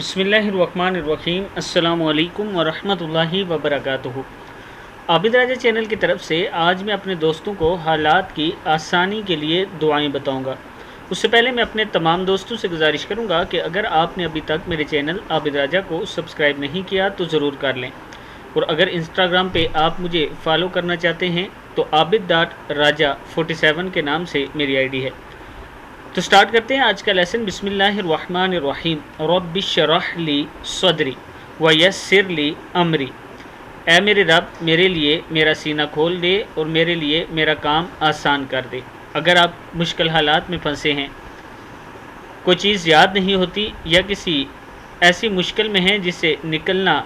بسم اللہ الرحمن الرحیم۔ السلام علیکم ورحمۃ اللہ وبرکاتہ۔ عابد راجہ چینل کی طرف سے آج میں اپنے دوستوں کو حالات کی آسانی کے لیے دعائیں بتاؤں گا۔ اس سے پہلے میں اپنے تمام دوستوں سے گزارش کروں گا کہ اگر آپ نے ابھی تک میرے چینل عابد راجہ کو سبسکرائب نہیں کیا تو ضرور کر لیں، اور اگر انسٹاگرام پہ آپ مجھے فالو کرنا چاہتے ہیں تو عابد.راجہ47 کے نام سے میری آئی ڈی ہے۔ تو سٹارٹ کرتے ہیں آج کا لیسن۔ بسم اللہ الرحمن الرحیم۔ رب اشرح لی صدری ویسر لی امری۔ اے میرے رب، میرے لیے میرا سینہ کھول دے اور میرے لیے میرا کام آسان کر دے۔ اگر آپ مشکل حالات میں پھنسے ہیں، کوئی چیز یاد نہیں ہوتی یا کسی ایسی مشکل میں ہیں جس سے نکلنا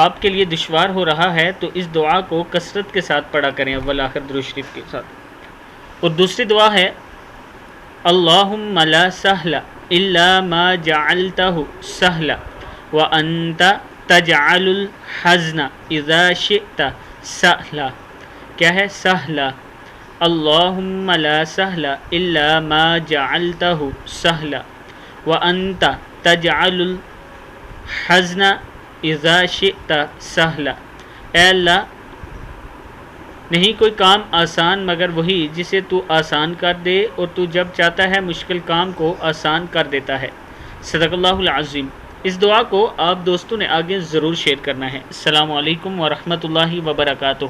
آپ کے لیے دشوار ہو رہا ہے، تو اس دعا کو کثرت کے ساتھ پڑھا کریں، اول آخر درود شریف کے ساتھ۔ اور دوسری دعا ہے اللہم لا سہل الا ما جعلتہ سہلا وانت تجعل الحزن اذا شئت سہلا۔ کیا ہے؟ سہلا۔ اللہم لا سہل الا ما جعلتہ سہلا وانت تجعل الحزن اذا شئت سہلا۔ اے اللہ، نہیں کوئی کام آسان مگر وہی جسے تو آسان کر دے، اور تو جب چاہتا ہے مشکل کام کو آسان کر دیتا ہے۔ صدق اللہ العظیم۔ اس دعا کو آپ دوستوں نے آگے ضرور شیئر کرنا ہے۔ السلام علیکم ورحمۃ اللہ وبرکاتہ۔